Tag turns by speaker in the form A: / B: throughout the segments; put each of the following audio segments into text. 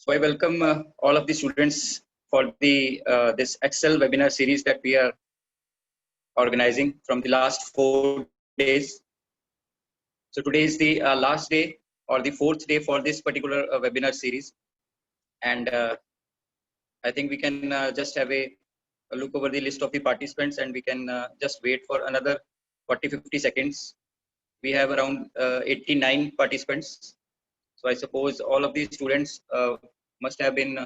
A: So I welcome all of the students for the this Excel webinar series that we are organizing from the last 4 days. So today is the last day or the fourth day for this particular webinar series, and I think we can just have a look over the list of the participants, and we can just wait for another 40-50 seconds. We have around 89 participants. So I suppose all of these students must have been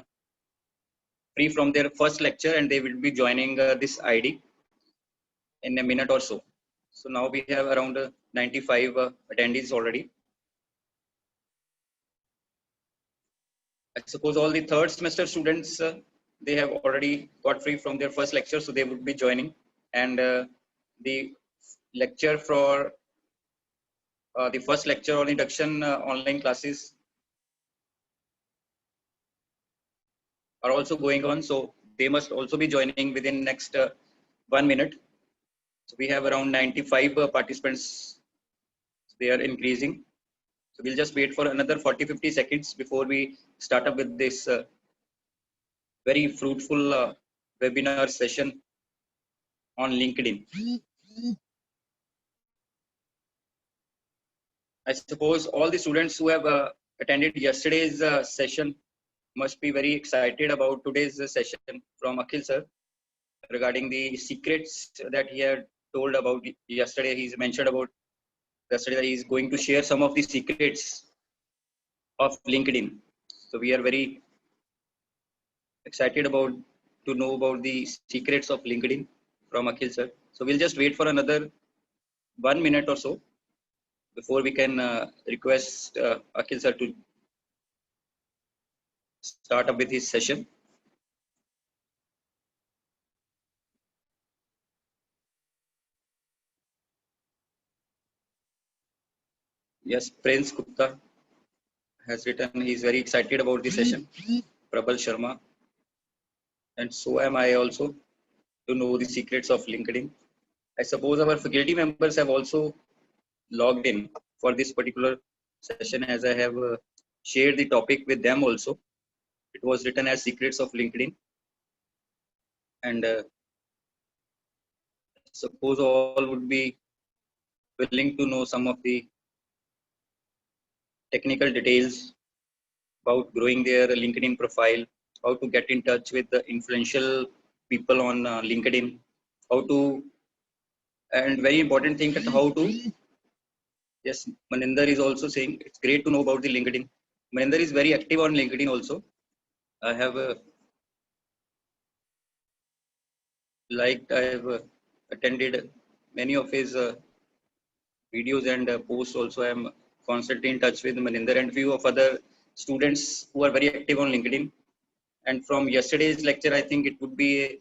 A: free from their first lecture, and they will be joining this ID in a minute or so. So now we have around 95 attendees already. I suppose all the third semester students, they have already got free from their first lecture, so they would be joining. And the lecture for the first lecture on induction online classes are also going on, so they must also be joining within next 1 minute. So we have around 95 participants. They are increasing. So we'll just wait for another 40-50 seconds before we start up with this very fruitful webinar session on LinkedIn. I suppose all the students who have attended yesterday's session must be very excited about today's session from Akhil sir regarding the secrets that he had told about yesterday. He's mentioned about yesterday that he's going to share some of the secrets of LinkedIn. So we are very excited about to know about the secrets of LinkedIn from Akhil sir. So we'll just wait for another 1 minute or so before we can request Akhil sir to start up with his session. Yes, Prince Gupta has written he's very excited about the session. Prabal Sharma. And so am I also to know the secrets of LinkedIn. I suppose our faculty members have also logged in for this particular session, as I have shared the topic with them also. It was written as secrets of LinkedIn. And suppose all would be willing to know some of the technical details about growing their LinkedIn profile, how to get in touch with the influential people on LinkedIn, how to, and very important thing that how to, yes, Maninder is also saying it's great to know about the LinkedIn. Maninder is very active on LinkedIn also. I have I have attended many of his videos and posts also. I am constantly in touch with Maninder and few of other students who are very active on LinkedIn. And from yesterday's lecture, I think it would be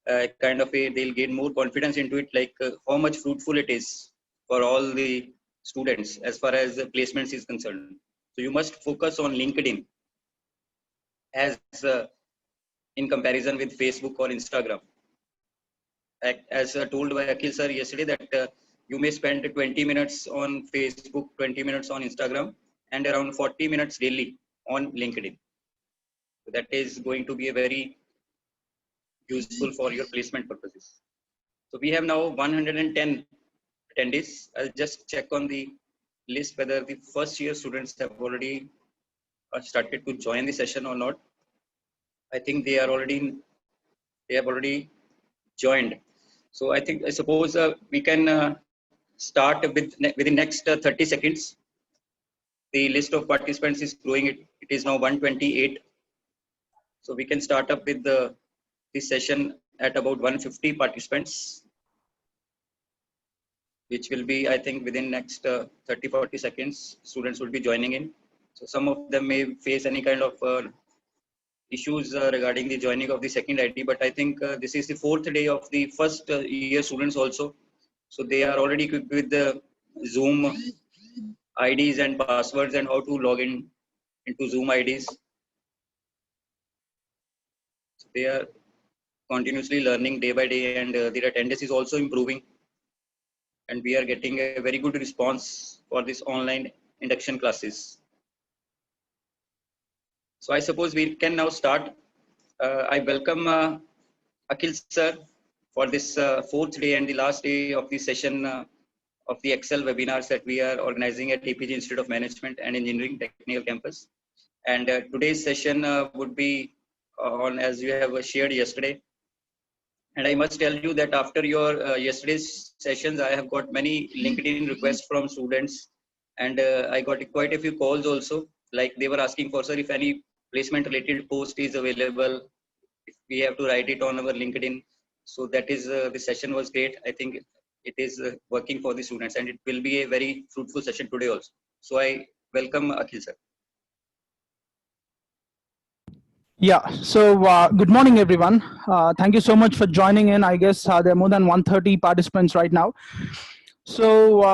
A: a kind of they'll gain more confidence into it, like how much fruitful it is for all the students as far as placements is concerned. So you must focus on LinkedIn as in comparison with Facebook or Instagram. As told by Akhil sir yesterday, that you may spend 20 minutes on Facebook, 20 minutes on Instagram, and around 40 minutes daily on LinkedIn. So that is going to be a very useful for your placement purposes. So we have now 110 attendees. I'll just check on the list whether the first year students have already started to join the session or not. I think they have already joined. So I suppose we can start within next 30 seconds. The list of participants is growing. It is now 128. So we can start up with this session at about 150 participants, which will be, I think, within next 30-40 seconds, students will be joining in. So some of them may face any kind of issues regarding the joining of the second ID, but I think this is the fourth day of the first year students also. So they are already equipped with the Zoom IDs and passwords and how to log in into Zoom IDs. So they are continuously learning day by day, and their attendance is also improving. And we are getting a very good response for this online induction classes. So I suppose we can now start. I welcome Akhil sir for this fourth day and the last day of the session of the Excel webinars that we are organizing at APG Institute of Management and Engineering Technical Campus. And today's session would be on, as you have shared yesterday. And I must tell you that after your yesterday's sessions, I have got many LinkedIn requests from students, and I got quite a few calls also. Like they were asking for, sir, if any placement related post is available, if we have to write it on our LinkedIn. So that is the session was great. I think it is working for the students, and it will be a very fruitful session today also. So I welcome Akhil sir.
B: Yeah, so good morning, everyone. Thank you so much for joining in. I guess there are more than 130 participants right now. So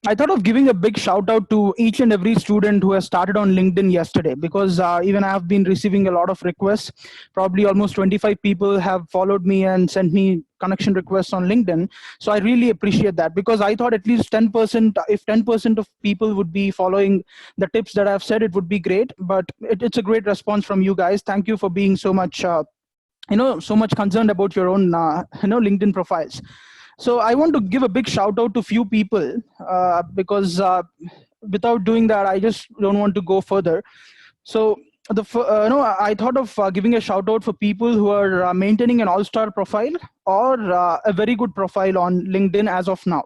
B: I thought of giving a big shout out to each and every student who has started on LinkedIn yesterday, because even I have been receiving a lot of requests. Probably almost 25 people have followed me and sent me connection requests on LinkedIn. So I really appreciate that, because I thought at least 10%, if 10% of people would be following the tips that I've said, it would be great. But it's a great response from you guys. Thank you for being so much so much concerned about your own LinkedIn profiles. So I want to give a big shout out to few people, because without doing that, I just don't want to go further. So I thought of giving a shout out for people who are maintaining an all-star profile or a very good profile on LinkedIn as of now.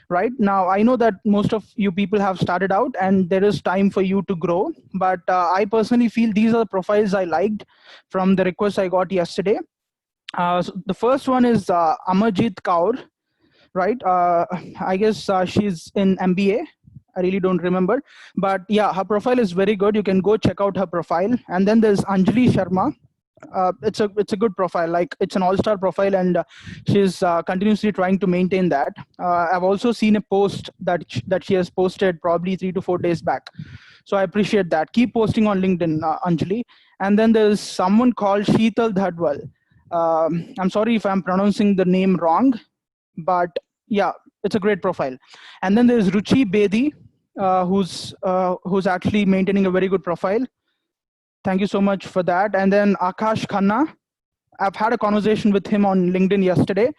B: Right now, I know that most of you people have started out and there is time for you to grow, but I personally feel these are the profiles I liked from the request I got yesterday. So the first one is Amarjeet Kaur, right? I guess she's in MBA. I really don't remember, but yeah, her profile is very good. You can go check out her profile. And then there's Anjali Sharma. It's a good profile. Like, it's an all-star profile, and she's continuously trying to maintain that. I've also seen a post that she has posted probably 3 to 4 days back. So I appreciate that. Keep posting on LinkedIn, Anjali. And then there's someone called Sheetal Dhadwal. I'm sorry if I'm pronouncing the name wrong, but yeah, it's a great profile. And then there's Ruchi Bedi, who's actually maintaining a very good profile. Thank you so much for that. And then Akash Khanna, I've had a conversation with him on LinkedIn yesterday.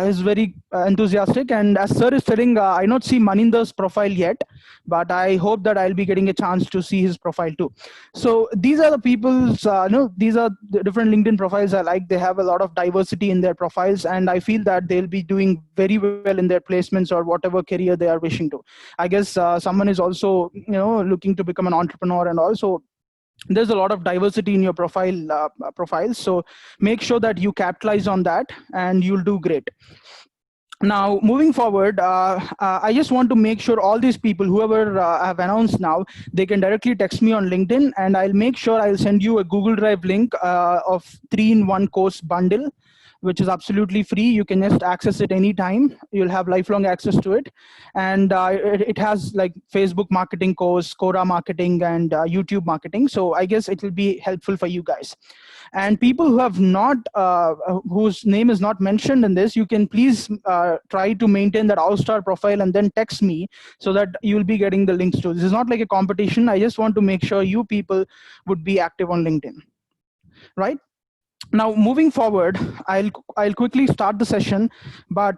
B: He's very enthusiastic, and as sir is telling, I not see Maninder's profile yet, but I hope that I'll be getting a chance to see his profile too. So these are the people's, these are the different LinkedIn profiles I like. They have a lot of diversity in their profiles, and I feel that they'll be doing very well in their placements or whatever career they are wishing to. I guess someone is also, looking to become an entrepreneur, and also there's a lot of diversity in your profiles. So make sure that you capitalize on that and you'll do great. Now, moving forward, I just want to make sure all these people, whoever I've announced now, they can directly text me on LinkedIn, and I'll make sure I'll send you a Google Drive link of 3-in-1 course bundle, which is absolutely free. You can just access it anytime. You'll have lifelong access to it. And it has like Facebook marketing course, Quora marketing, and YouTube marketing. So I guess it will be helpful for you guys. And people who have not, whose name is not mentioned in this, you can please try to maintain that all-star profile and then text me so that you'll be getting the links to. This is not like a competition. I just want to make sure you people would be active on LinkedIn, right? Now, moving forward, I'll quickly start the session, but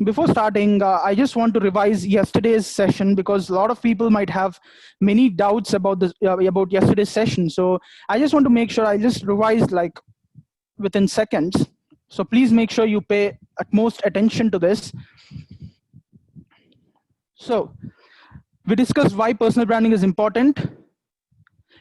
B: before starting, I just want to revise yesterday's session, because a lot of people might have many doubts about this about yesterday's session. So I just want to make sure I just revise like within seconds. So please make sure you pay utmost attention to this. So we discussed why personal branding is important.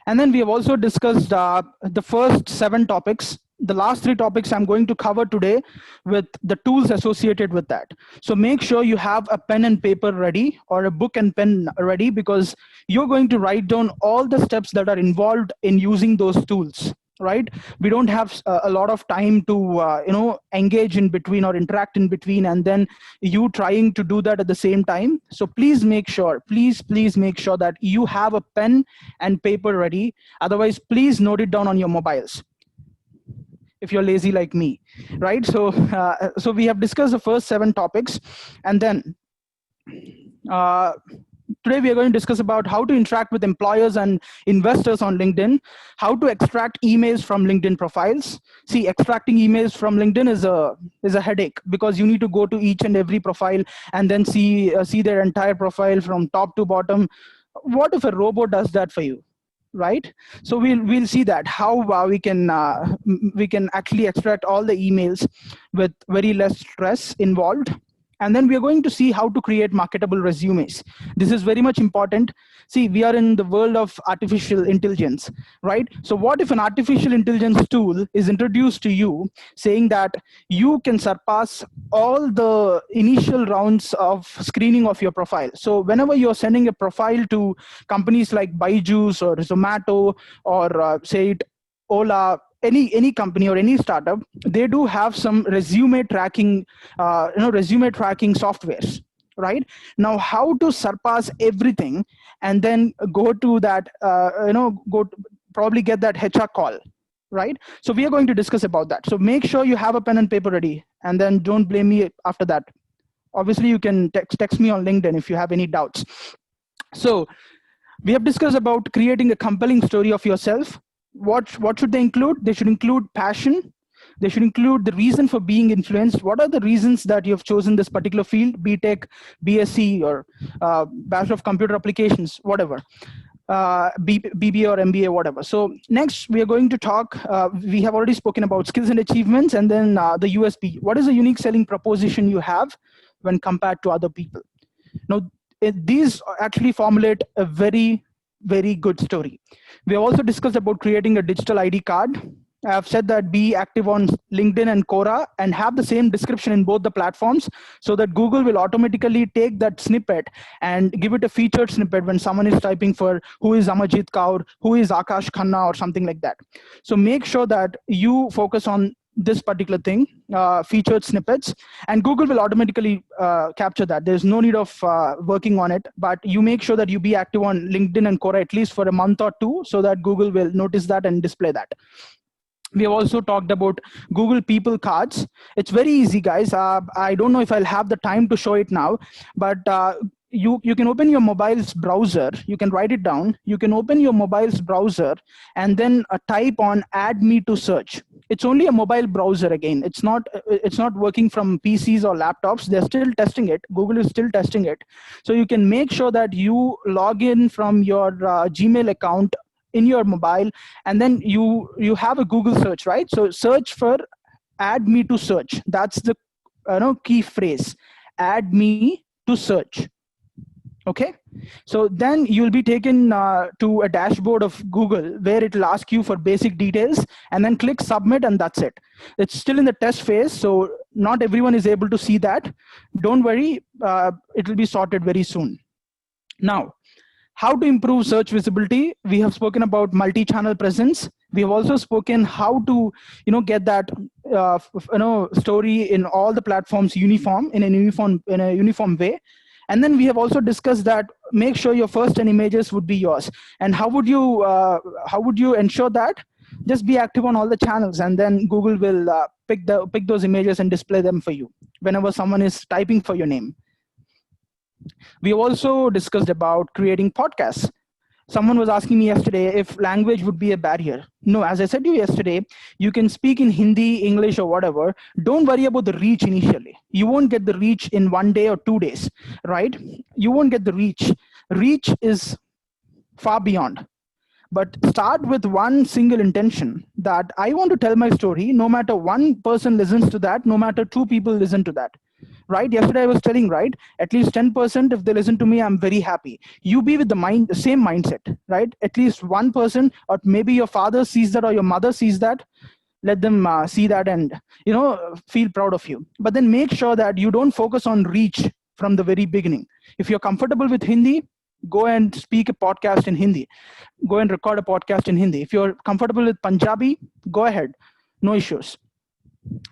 B: And then we have also discussed the first 7 topics. The last 3 topics I'm going to cover today with the tools associated with that. So make sure you have a pen and paper ready, or a book and pen ready, because you're going to write down all the steps that are involved in using those tools. Right? We don't have a lot of time to engage in between or interact in between, and then you trying to do that at the same time. So please make sure, please make sure that you have a pen and paper ready. Otherwise, please note it down on your mobiles if you're lazy like me, right? So so we have discussed the first 7 topics, and then Today we are going to discuss about how to interact with employers and investors on LinkedIn, how to extract emails from LinkedIn profiles. See, extracting emails from LinkedIn is a headache, because you need to go to each and every profile and then see their entire profile from top to bottom. What if a robot does that for you? Right? So we'll see that how we can actually extract all the emails with very less stress involved. And then we are going to see how to create marketable resumes. This is very much important. See, we are in the world of artificial intelligence, right? So what if an artificial intelligence tool is introduced to you saying that you can surpass all the initial rounds of screening of your profile? So whenever you're sending a profile to companies like Byju's or Zomato or say it Ola, any company or any startup, they do have some resume tracking softwares, right? Now, how to surpass everything and then go to that probably get that HR call, right? So we are going to discuss about that. So make sure you have a pen and paper ready, and then don't blame me after that. Obviously you can text me on LinkedIn if you have any doubts. So we have discussed about creating a compelling story of yourself. What should they include? They should include passion. They should include the reason for being influenced. What are the reasons that you have chosen this particular field, BTech, BSc, or Bachelor of Computer Applications, whatever, BBA or MBA, whatever. So next we are going to talk, we have already spoken about skills and achievements, and then the USP. What is the unique selling proposition you have when compared to other people? Now, these actually formulate a very, very good story. We have also discussed about creating a digital ID card. I have said that be active on LinkedIn and Quora and have the same description in both the platforms, so that Google will automatically take that snippet and give it a featured snippet when someone is typing for who is Amajit Kaur, who is Akash Khanna, or something like that. So make sure that you focus on this particular thing, featured snippets, and Google will automatically capture that. There's no need of working on it, but you make sure that you be active on LinkedIn and Quora at least for a month or two, so that Google will notice that and display that. We have also talked about Google People Cards. It's very easy, guys. I don't know if I'll have the time to show it now, but you can open your mobile's browser. You can write it down. You can open your mobile's browser and then type on add me to search. It's only a mobile browser again. It's not working from PCs or laptops. They're still testing it. Google is still testing it. So you can make sure that you log in from your Gmail account in your mobile, and then you have a Google search, right? So search for add me to search. That's the key phrase, add me to search. Okay, so then you'll be taken to a dashboard of Google where it will ask you for basic details, and then click submit, and that's it. It's still in the test phase, so not everyone is able to see that. Don't worry, it will be sorted very soon. Now, how to improve search visibility? We have spoken about multi-channel presence. We have also spoken how to get that story in all the platforms in a uniform way. And then we have also discussed that make sure your first 10 images would be yours. And how would you ensure that? Just be active on all the channels, and then Google will pick those images and display them for you whenever someone is typing for your name. We also discussed about creating podcasts. Someone was asking me yesterday if language would be a barrier. No, as I said to you yesterday, you can speak in Hindi, English, or whatever. Don't worry about the reach initially. You won't get the reach in 1 day or 2 days, right? You won't get the reach. Reach is far beyond. But start with one single intention, that I want to tell my story. No matter one person listens to that, no matter 2 people listen to that. Right? Yesterday I was telling, right? At least 10%, if they listen to me, I'm very happy. You be with the same mindset, right? At least one person, or maybe your father sees that or your mother sees that. Let them see that and feel proud of you. But then make sure that you don't focus on reach from the very beginning. If you're comfortable with Hindi, go and speak a podcast in Hindi. Go and record a podcast in Hindi. If you're comfortable with Punjabi, go ahead. No issues.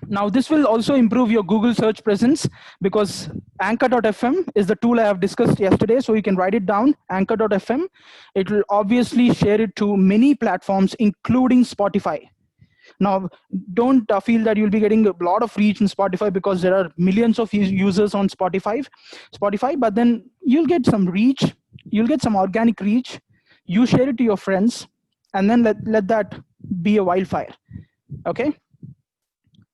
B: Now, this will also improve your Google search presence, because Anchor.fm is the tool I have discussed yesterday. So you can write it down, Anchor.fm. It will obviously share it to many platforms, including Spotify. Now, don't feel that you'll be getting a lot of reach in Spotify, because there are millions of users on Spotify, but then you'll get some reach. you'll get some organic reach. You share it to your friends, and then let that be a wildfire. Okay.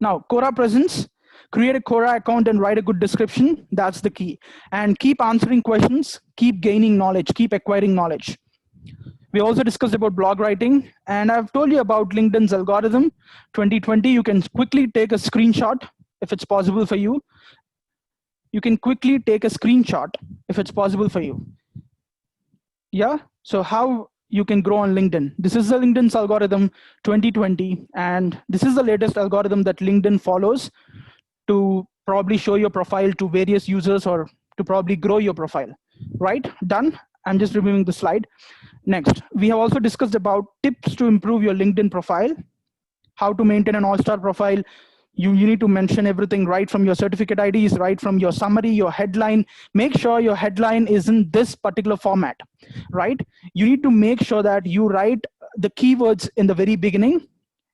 B: Now, Quora presence. Create a Quora account and write a good description. That's the key. And keep answering questions. Keep gaining knowledge. Keep acquiring knowledge. We also discussed about blog writing, and I've told you about LinkedIn's algorithm 2020. You can quickly take a screenshot if it's possible for you. You can quickly take a screenshot if it's possible for you. Yeah, so how you can grow on LinkedIn. This is the LinkedIn's algorithm 2020, and this is the latest algorithm that LinkedIn follows to probably show your profile to various users or to probably grow your profile, right? Done. I'm just reviewing the slide. Next, we have also discussed about tips to improve your LinkedIn profile, how to maintain an all-star profile. You need to mention everything right from your certificate IDs, right from your summary, your headline. Make sure your headline is in this particular format, right? You need to make sure that you write the keywords in the very beginning,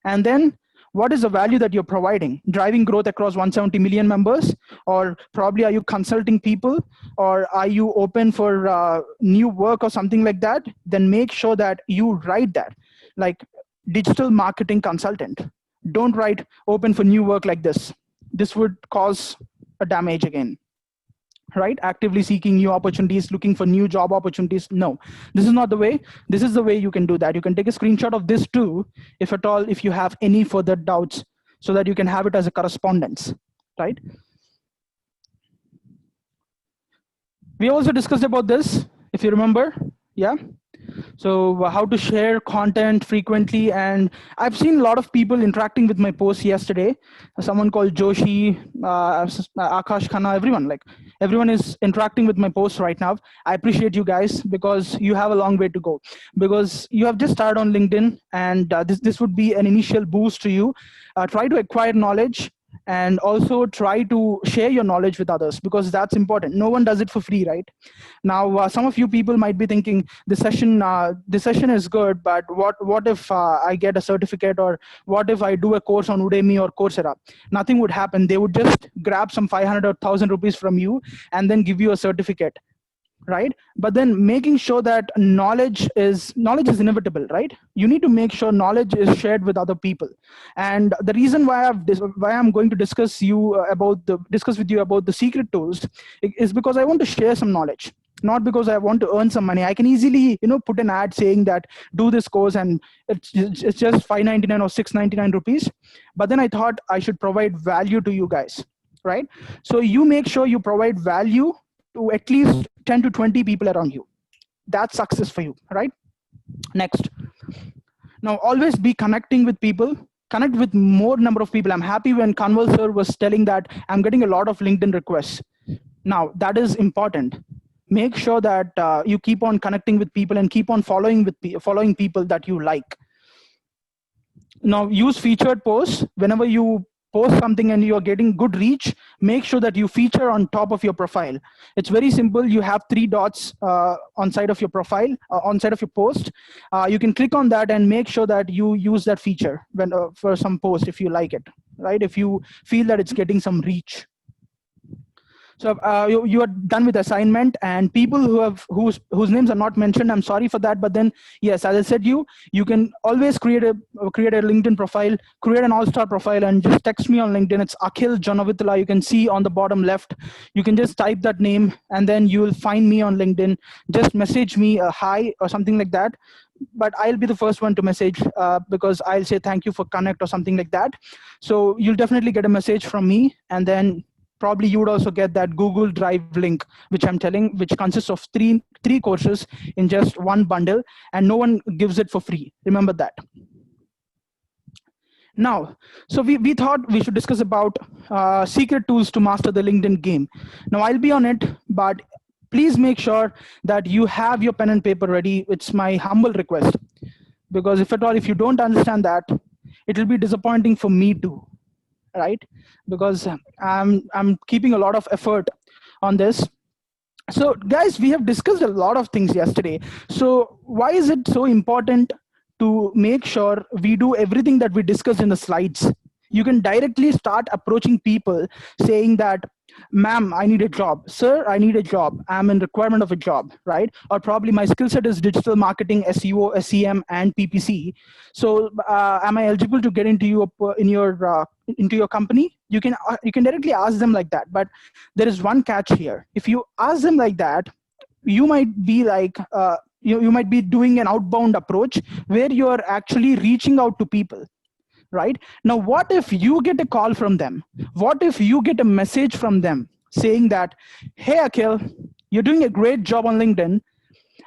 B: and then what is the value that you're providing? Driving growth across 170 million members, or probably are you consulting people, or are you open for new work or something like that? Then make sure that you write that, like digital marketing consultant. Don't write open for new work like this. This would cause a damage again, right? Actively seeking new opportunities, looking for new job opportunities. No, this is not the way. This is the way you can do that. You can take a screenshot of this too, if at all, if you have any further doubts, so that you can have it as a correspondence, right? We also discussed about this, if you remember, yeah? So how to share content frequently. And I've seen a lot of people interacting with my post yesterday. Someone called Joshi, Akash Khanna, everyone is interacting with my post right now. I appreciate you guys, because you have a long way to go, because you have just started on LinkedIn, and this would be an initial boost to you. Try to acquire knowledge, and also try to share your knowledge with others, because that's important. No one does it for free, right? Now, some of you people might be thinking this session is good, but what if I get a certificate, or what if I do a course on Udemy or Coursera? Nothing would happen. They would just grab some 500 or 1,000 rupees from you and then give you a certificate, right? But then making sure that knowledge is inevitable, right? You need to make sure knowledge is shared with other people. And the reason why I'm going to discuss with you about the secret tools is because I want to share some knowledge, not because I want to earn some money. I can easily, put an ad saying that do this course and it's just 599 or 699 rupees. But then I thought I should provide value to you guys, right? So you make sure you provide value to at least 10 to 20 people around you. That's success for you, right? Next. Now, always be connecting with people. Connect with more number of people. I'm happy when Kanwal sir was telling that I'm getting a lot of LinkedIn requests. Now, that is important. Make sure that you keep on connecting with people and keep on following people that you like. Now, use featured posts. Whenever you post something and you're getting good reach, make sure that you feature on top of your profile. It's very simple. You have 3 dots on side of your profile, on side of your post. You can click on that and make sure that you use that feature when for some post if you like it, right? If you feel that it's getting some reach. So you are done with assignment, and people whose names are not mentioned, I'm sorry for that. But then, yes, as I said, you can always create a LinkedIn profile, create an all-star profile, and just text me on LinkedIn. It's Akhil Janavitala. You can see on the bottom left. You can just type that name, and then you will find me on LinkedIn. Just message me a hi or something like that. But I'll be the first one to message because I'll say thank you for connect or something like that. So you'll definitely get a message from me, and then probably you would also get that Google Drive link, which I'm telling, which consists of three courses in just one bundle, and no one gives it for free. Remember that. Now, so we thought we should discuss about secret tools to master the LinkedIn game. Now, I'll be on it, but please make sure that you have your pen and paper ready. It's my humble request, because if you don't understand that, it will be disappointing for me too, right? Because I'm keeping a lot of effort on this. So guys, we have discussed a lot of things yesterday. So why is it so important to make sure we do everything that we discussed in the slides? You can directly start approaching people saying that, ma'am, I need a job. Sir, I need a job. I'm in requirement of a job, right? Or probably my skill set is digital marketing, SEO, SEM, and PPC. So am I eligible to get into your company? You can directly ask them like that. But there is one catch here. If you ask them like that, you might be like, you might be doing an outbound approach where you're actually reaching out to people. Right now, what if you get a call from them? What if you get a message from them saying that, hey Akhil, you're doing a great job on LinkedIn.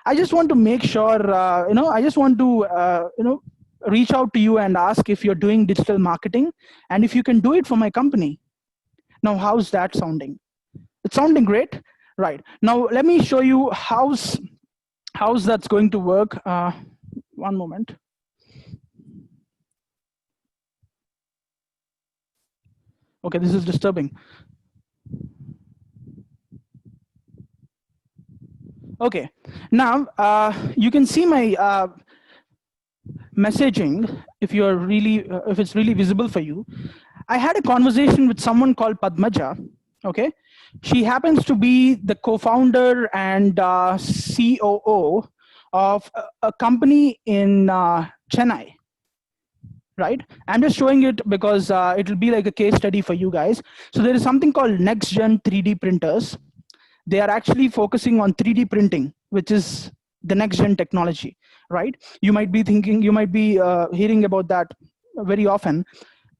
B: I just want to make sure, I just want to reach out to you and ask if you're doing digital marketing and if you can do it for my company. Now, how's that sounding? It's sounding great, right? Now let me show you how's that's going to work. One moment. Okay, this is disturbing. Okay, now you can see my messaging if it's really visible for you. I had a conversation with someone called Padmaja. Okay, she happens to be the co-founder and COO of a company in Chennai. Right, I'm just showing it because it'll be like a case study for you guys. So there is something called next gen 3D printers. They are actually focusing on 3D printing, which is the next gen technology, right? You might be thinking, you might be hearing about that very often.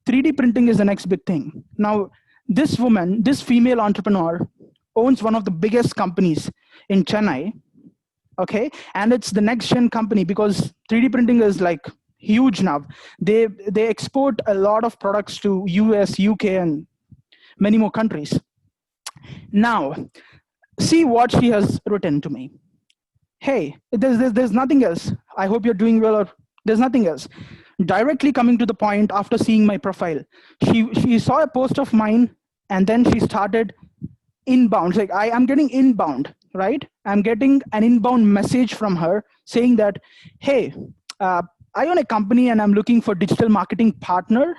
B: 3D printing is the next big thing. Now, this woman, this female entrepreneur, owns one of the biggest companies in Chennai, okay? And it's the next gen company because 3D printing is like huge now. They export a lot of products to US, UK, and many more countries. Now, see what she has written to me. Hey, there's nothing else. I hope you're doing well, or there's nothing else. Directly coming to the point after seeing my profile, she saw a post of mine and then she started inbound. Like I'm getting inbound, right? I'm getting an inbound message from her saying that, hey, I own a company and I'm looking for digital marketing partner.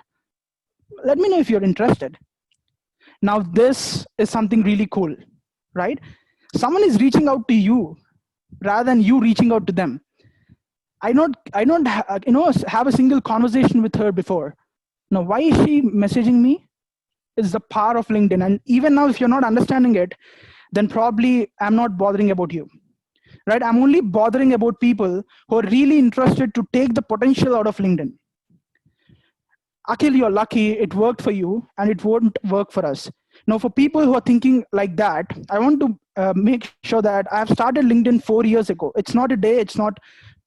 B: Let me know if you're interested. Now, this is something really cool, right? Someone is reaching out to you rather than you reaching out to them. I don't have a single conversation with her before. Now, why is she messaging me? It's the power of LinkedIn. And even now, if you're not understanding it, then probably I'm not bothering about you. Right? I'm only bothering about people who are really interested to take the potential out of LinkedIn. Akhil, you're lucky it worked for you and it won't work for us. Now, for people who are thinking like that, I want to make sure that I've started LinkedIn 4 years ago. It's not a day, it's not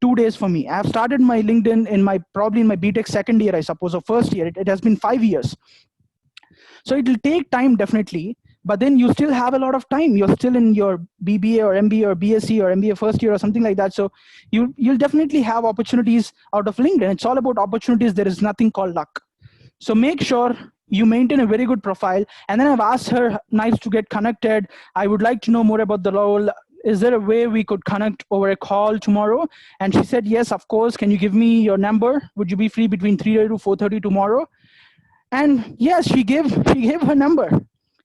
B: 2 days for me. I've started my LinkedIn probably in my BTech second year, I suppose, or first year. It has been 5 years. So it will take time, definitely. But then you still have a lot of time. You're still in your BBA or MBA or BSc or MBA first year or something like that. So you'll definitely have opportunities out of LinkedIn. It's all about opportunities. There is nothing called luck. So make sure you maintain a very good profile. And then I've asked her, nice to get connected. I would like to know more about the role. Is there a way we could connect over a call tomorrow? And she said, yes, of course. Can you give me your number? Would you be free between 3:30 to 4:30 tomorrow? And yes, she gave her number.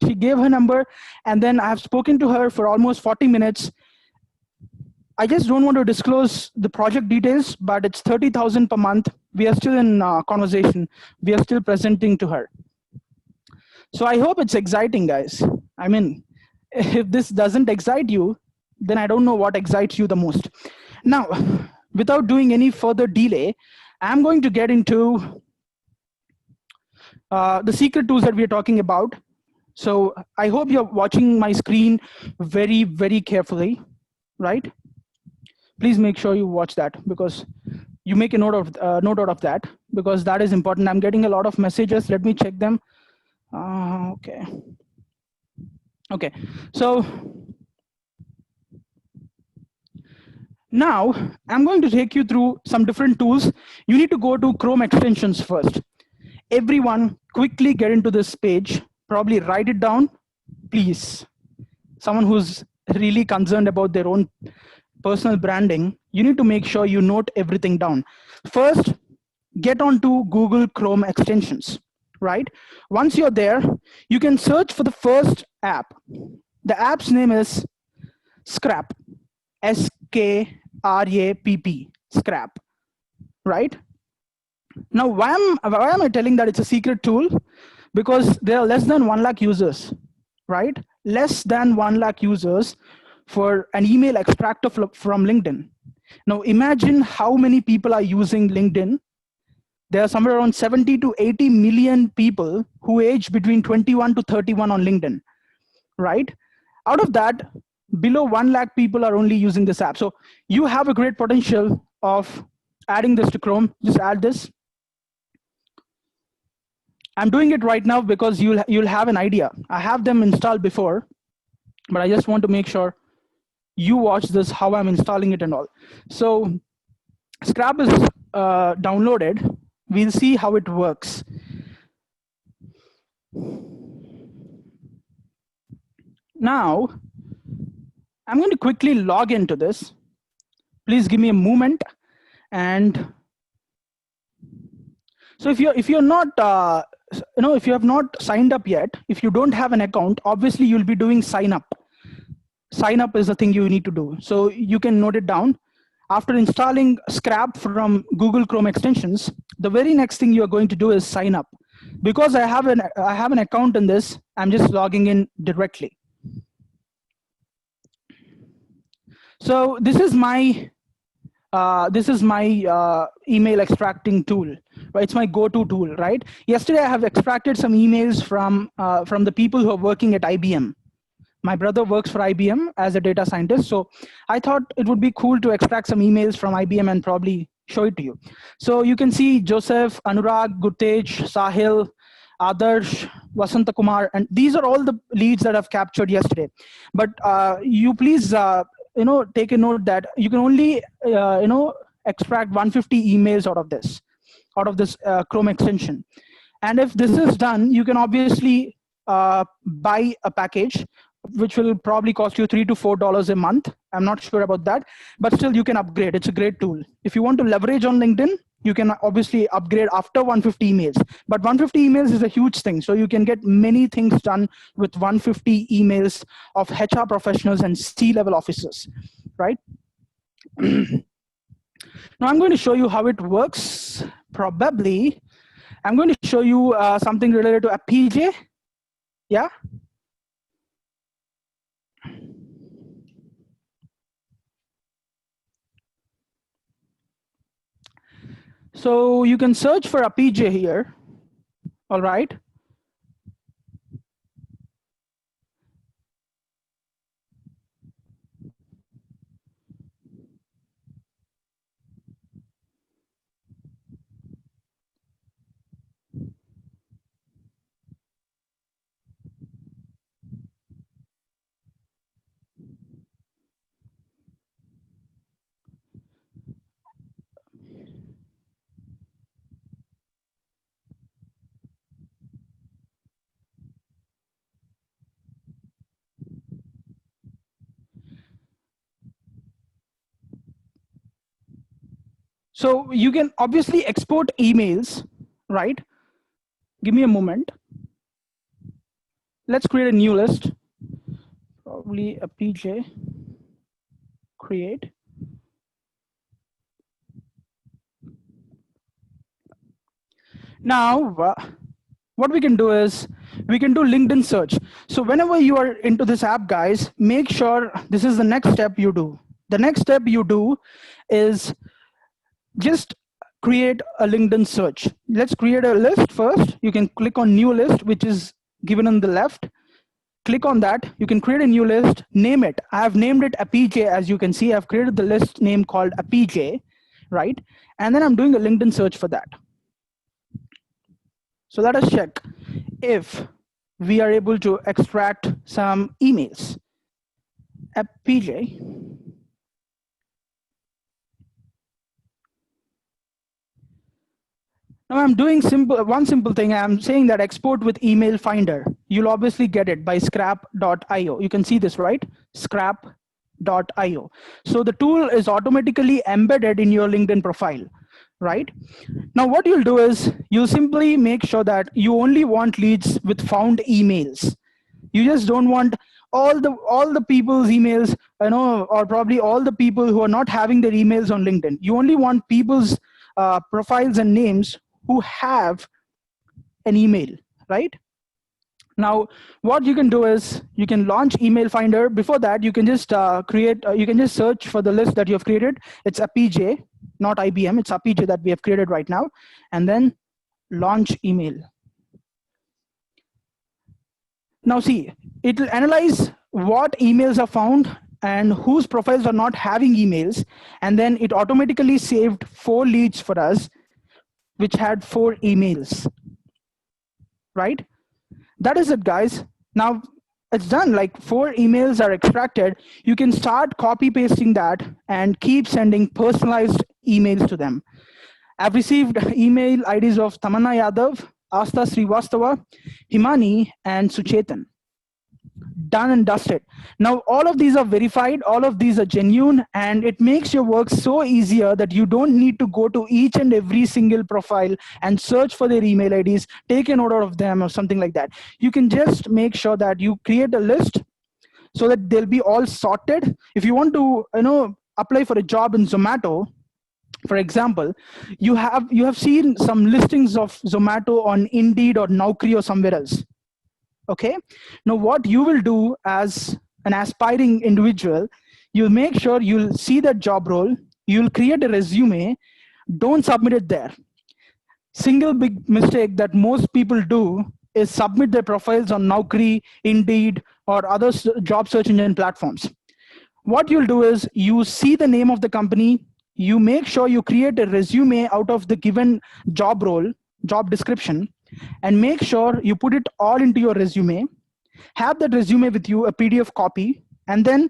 B: She gave her number, and then I have spoken to her for almost 40 minutes. I just don't want to disclose the project details, but it's 30,000 per month. We are still in conversation. We are still presenting to her. So I hope it's exciting, guys. I mean, if this doesn't excite you, then I don't know what excites you the most. Now, without doing any further delay, I'm going to get into the secret tools that we are talking about. So I hope you're watching my screen very, very carefully, right? Please make sure you watch that, because you make a note out of that, because that is important. I'm getting a lot of messages. Let me check them. Okay. Okay. So now I'm going to take you through some different tools. You need to go to Chrome extensions first. Everyone quickly get into this page, probably write it down, please. Someone who's really concerned about their own personal branding, you need to make sure you note everything down. First, get onto Google Chrome extensions. right? Once you're there, you can search for the first app. The app's name is Scrap, Skrapp, Scrap, right? Now, why am I telling that it's a secret tool? Because there are less than 1 lakh users, right? Less than 1 lakh users for an email extractor from LinkedIn. Now, imagine how many people are using LinkedIn. There are somewhere around 70 to 80 million people who age between 21 to 31 on LinkedIn, right? Out of that, below 1 lakh people are only using this app. So you have a great potential of adding this to Chrome. Just add this. I'm doing it right now because you'll have an idea. I have them installed before, but I just want to make sure you watch this, how I'm installing it and all. So Scrap is downloaded. We'll see how it works. Now, I'm going to quickly log into this. Please give me a moment. And so if you're not, if you have not signed up yet, if you don't have an account, obviously you'll be doing sign up. Sign up is the thing you need to do. So you can note it down. After installing Scrap from Google Chrome extensions, the very next thing you're going to do is sign up. Because I have an account in this, I'm just logging in directly. So this is my email extracting tool. Right? It's my go-to tool, right? Yesterday I have extracted some emails from the people who are working at IBM. My brother works for IBM as a data scientist, so I thought it would be cool to extract some emails from IBM and probably show it to you. So you can see Joseph, Anurag, Gurtej, Sahil, Adarsh, Vasanta Kumar, and these are all the leads that I've captured yesterday. But you please take a note that you can only extract 150 emails out of this Chrome extension. And if this is done, you can obviously buy a package which will probably cost you $3 to $4 a month. I'm not sure about that, but still you can upgrade. It's a great tool. If you want to leverage on LinkedIn, you can obviously upgrade after 150 emails, but 150 emails is a huge thing. So you can get many things done with 150 emails of HR professionals and C-level officers, right? Now I'm going to show you how it works. Probably, I'm going to show you something related to a PJ. Yeah. So you can search for a PJ here. All right. So you can obviously export emails, right? Give me a moment. Let's create a new list. Probably a PJ. Create. Now, what we can do is we can do LinkedIn search. So whenever you are into this app, guys, make sure this is the next step you do. The next step you do is just create a LinkedIn search. Let's create a list first. You can click on new list, which is given on the left. Click on that. You can create a new list, name it. I have named it APJ. As you can see, I've created the list name called APJ, right? And then I'm doing a LinkedIn search for that. So let us check if we are able to extract some emails. APJ. Now I'm doing one simple thing. I'm saying that export with email finder. You'll obviously get it by scrap.io. You can see this, right? Scrap.io. So the tool is automatically embedded in your LinkedIn profile. right? Now what you'll do is you simply make sure that you only want leads with found emails. You just don't want all the people's emails, or probably all the people who are not having their emails on LinkedIn. You only want people's profiles and names who have an email, right? Now, what you can do is you can launch Email Finder. Before that, you can just you can just search for the list that you have created. It's APJ, not IBM. It's APJ that we have created right now, and then launch email. Now see, it will analyze what emails are found and whose profiles are not having emails, and then it automatically saved 4 leads for us, which had 4 emails, right? That is it, guys. Now it's done. Like 4 emails are extracted. You can start copy pasting that and keep sending personalized emails to them. I've received email IDs of Tamanna Yadav, Asta Srivastava, Himani, and Suchetan. Done and dusted. Now all of these are verified, all of these are genuine, and it makes your work so easier that you don't need to go to each and every single profile and search for their email IDs, take a note out of them or something like that. You can just make sure that you create a list so that they'll be all sorted. If you want to apply for a job in Zomato, for example, you have seen some listings of Zomato on Indeed or Naukri or somewhere else. Okay, now what you will do as an aspiring individual, you'll make sure you'll see that job role, you'll create a resume, don't submit it there. Single big mistake that most people do is submit their profiles on Naukri, Indeed, or other job search engine platforms. What you'll do is you see the name of the company, you make sure you create a resume out of the given job role, job description, and make sure you put it all into your resume. Have that resume with you, a PDF copy, and then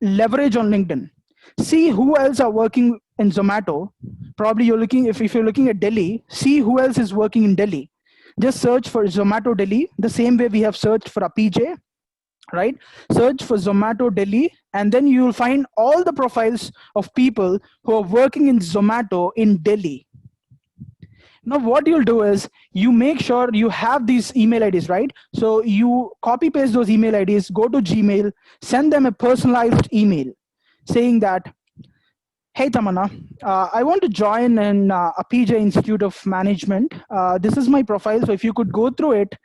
B: leverage on LinkedIn. See who else are working in Zomato. Probably you're looking, if you're looking at Delhi, see who else is working in Delhi. Just search for Zomato Delhi, the same way we have searched for APJ, right? Search for Zomato Delhi, and then you will find all the profiles of people who are working in Zomato in Delhi. Now what you'll do is you make sure you have these email IDs, right? So you copy paste those email IDs, go to Gmail, send them a personalized email saying that, hey Tamanna, I want to join in APJ Institute of Management. This is my profile, so if you could go through it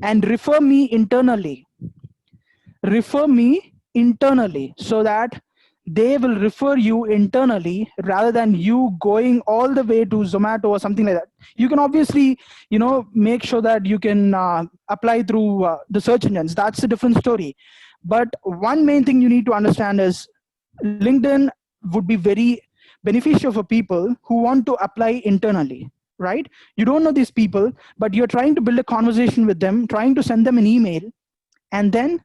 B: and refer me internally so that they will refer you internally rather than you going all the way to Zomato or something like that. You can obviously, make sure that you can apply through the search engines. That's a different story. But one main thing you need to understand is LinkedIn would be very beneficial for people who want to apply internally, right? You don't know these people, but you're trying to build a conversation with them, trying to send them an email, and then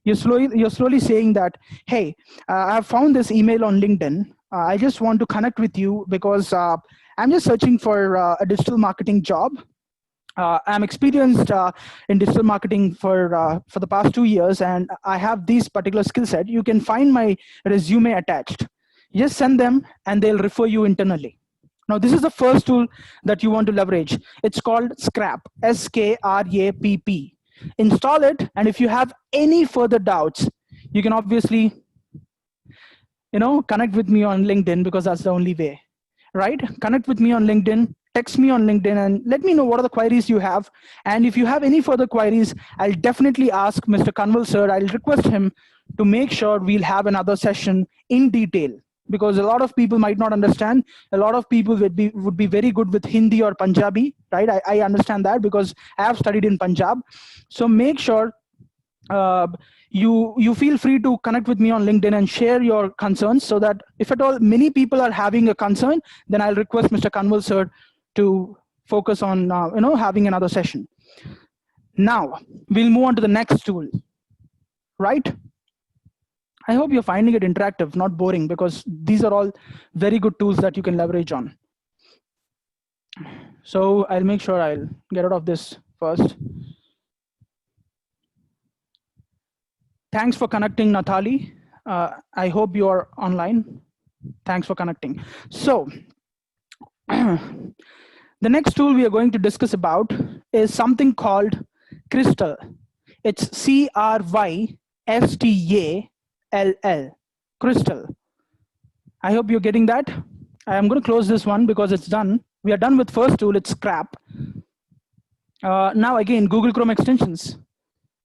B: you're slowly saying that, hey, I've found this email on LinkedIn. I just want to connect with you because I'm just searching for a digital marketing job. I'm experienced in digital marketing for the past 2 years, and I have this particular skill set. You can find my resume attached. Just send them, and they'll refer you internally. Now, this is the first tool that you want to leverage. It's called Scrapp, SKRAPP. Install it, and if you have any further doubts, you can obviously connect with me on LinkedIn, because that's the only way, right? Connect with me on LinkedIn, text me on LinkedIn, and let me know what are the queries you have. And if you have any further queries, I'll definitely ask Mr. Kanwal sir. I'll request him to make sure we'll have another session in detail, because a lot of people might not understand. A lot of people would be very good with Hindi or Punjabi, right? I understand that because I have studied in Punjab. So make sure you feel free to connect with me on LinkedIn and share your concerns, so that if at all many people are having a concern, then I'll request Mr. Kanwal sir to focus on having another session. Now we'll move on to the next tool, right? I hope you're finding it interactive, not boring, because these are all very good tools that you can leverage on. So I'll make sure I'll get out of this first. Thanks for connecting, Natali. I hope you're online. Thanks for connecting. So The next tool we are going to discuss about is something called Crystal. It's Crystall. Crystal. I hope you're getting that. I am going to close this one because it's done. We are done with first tool, it's scrap. Now again, Google Chrome extensions,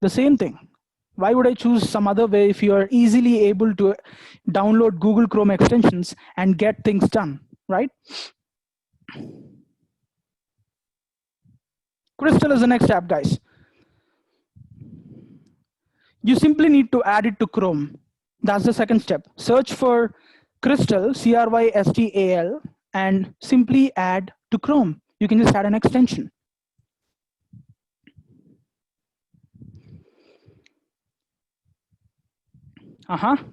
B: the same thing. Why would I choose some other way if you are easily able to download Google Chrome extensions and get things done, right? Crystal is the next app, guys. You simply need to add it to Chrome. That's the second step. Search for Crystal, Crystal, and simply add to Chrome. You can just add an extension.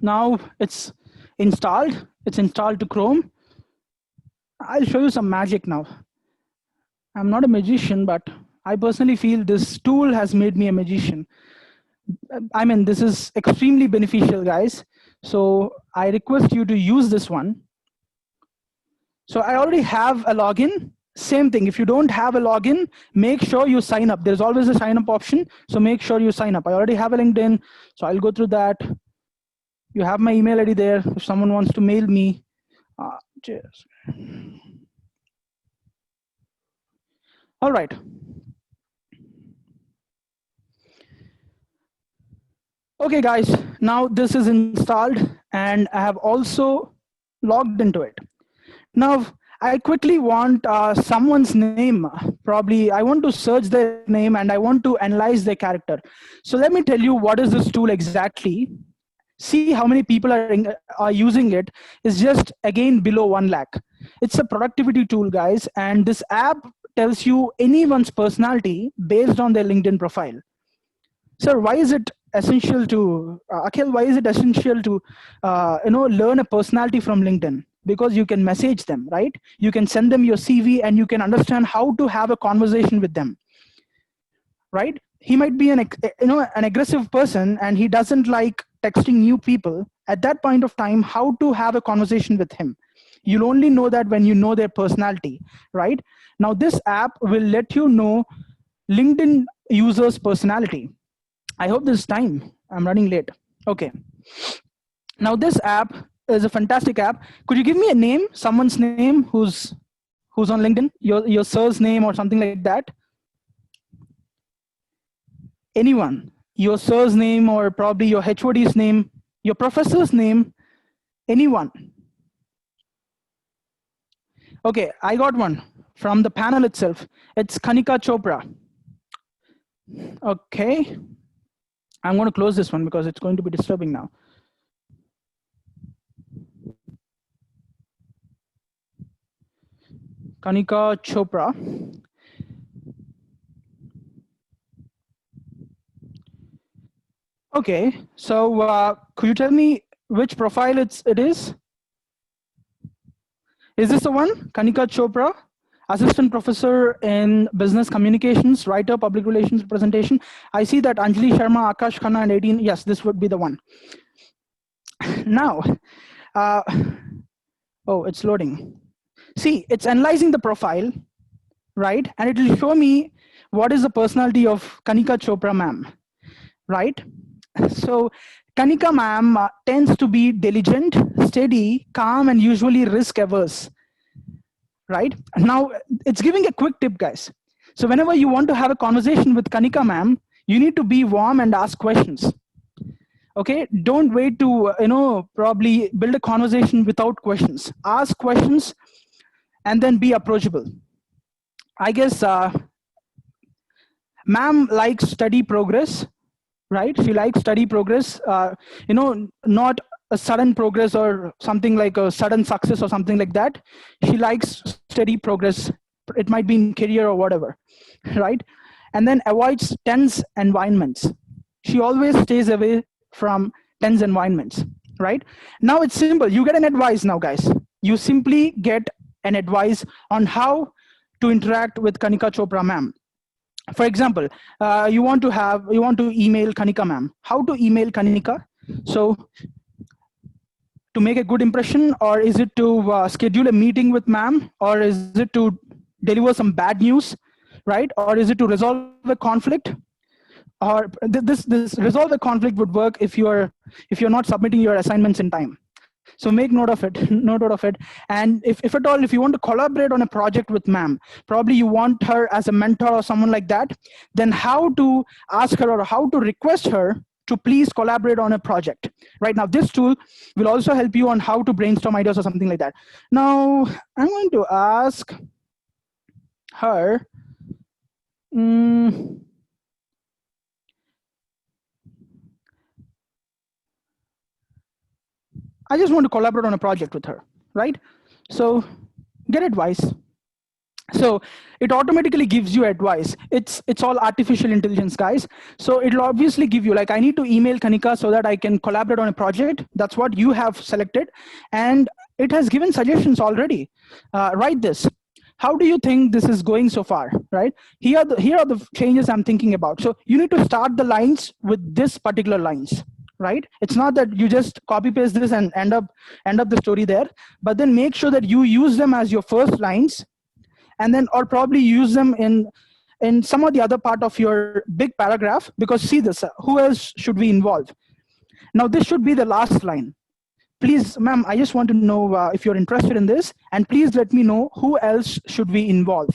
B: Now it's installed. It's installed to Chrome. I'll show you some magic now. I'm not a magician, but I personally feel this tool has made me a magician. I mean, this is extremely beneficial, guys. So I request you to use this one. So I already have a login. Same thing, if you don't have a login, make sure you sign up. There's always a sign up option. So make sure you sign up. I already have a LinkedIn, so I'll go through that. You have my email ID there. If someone wants to mail me, cheers. All right. Okay, guys, now this is installed and I have also logged into it. Now, I quickly want someone's name. Probably I want to search their name and I want to analyze their character. So let me tell you what is this tool exactly. See how many people are using it. It's just again below 1 lakh. It's a productivity tool, guys. And this app tells you anyone's personality based on their LinkedIn profile. Sir, why is it essential to, Akhil, why is it essential to learn a personality from LinkedIn? Because you can message them, right? You can send them your CV and you can understand how to have a conversation with them, right? He might be an aggressive person and he doesn't like texting new people. At that point of time, how to have a conversation with him? You'll only know that when you know their personality, right? Now this app will let you know LinkedIn users' personality. I hope this time, I'm running late. Okay. Now this app is a fantastic app. Could you give me a name, someone's name who's on LinkedIn, your sir's name or something like that? Anyone, your sir's name or probably your HOD's name, your professor's name, anyone. Okay, I got one from the panel itself. It's Kanika Chopra. Okay, I'm going to close this one because it's going to be disturbing now. Kanika Chopra. Okay, so could you tell me which profile it is? Is this the one? Kanika Chopra, assistant professor in business communications, writer, public relations representation. I see that Anjali Sharma, Akash Khanna, and 18. Yes, this would be the one. Now, oh, it's loading. See, it's analyzing the profile, right? And it will show me what is the personality of Kanika Chopra ma'am, right? So Kanika ma'am tends to be diligent, steady, calm, and usually risk averse, right? Now it's giving a quick tip, guys. So whenever you want to have a conversation with Kanika ma'am, you need to be warm and ask questions. Okay, don't wait to probably build a conversation without questions. Ask questions and then be approachable. I guess ma'am likes steady progress, right? She likes steady progress, not a sudden progress or something like a sudden success or something like that. She likes steady progress. It might be in career or whatever, right? And then avoids tense environments. She always stays away from tense environments, right? Now it's simple. You get an advice now, guys. You simply get an advice on how to interact with Kanika Chopra ma'am. For example, you want to email Kanika ma'am. How to email Kanika? So to make a good impression, or is it to schedule a meeting with ma'am, or is it to deliver some bad news, right? Or is it to resolve a conflict? Or this resolve a conflict would work if you're not submitting your assignments in time. So make note of it. Note of it. And if at all, if you want to collaborate on a project with ma'am, probably you want her as a mentor or someone like that, then how to ask her or how to request her to please collaborate on a project. Right now, this tool will also help you on how to brainstorm ideas or something like that. Now, I'm going to ask her. I just want to collaborate on a project with her, right? So get advice. So it automatically gives you advice. It's all artificial intelligence, guys. So it'll obviously give you, like, I need to email Kanika so that I can collaborate on a project. That's what you have selected. And it has given suggestions already. Write this. How do you think this is going so far, right? Here are the changes I'm thinking about. So you need to start the lines with this particular lines, right? It's not that you just copy paste this and end up the story there, but then make sure that you use them as your first lines, and then, or probably use them in some of the other part of your big paragraph, because see this, who else should we involve? Now this should be the last line. Please, ma'am, I just want to know if you're interested in this, and please let me know who else should we involve,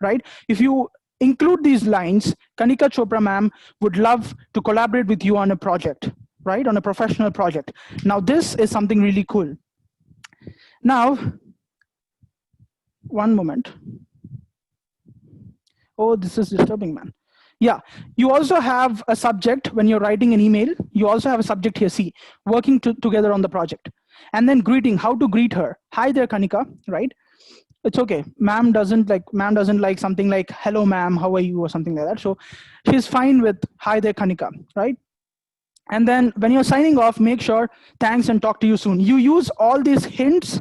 B: right? If you include these lines, Kanika Chopra ma'am would love to collaborate with you on a project, right? On a professional project. Now this is something really cool. Now, one moment. Oh, this is disturbing, man. Yeah, you also have a subject when you're writing an email. You also have a subject here, see, working together on the project. And then greeting, how to greet her. Hi there, Kanika, right? It's okay. Ma'am doesn't like something like, hello, ma'am, how are you, or something like that. So she's fine with hi there, Kanika, right? And then when you're signing off, make sure thanks and talk to you soon. You use all these hints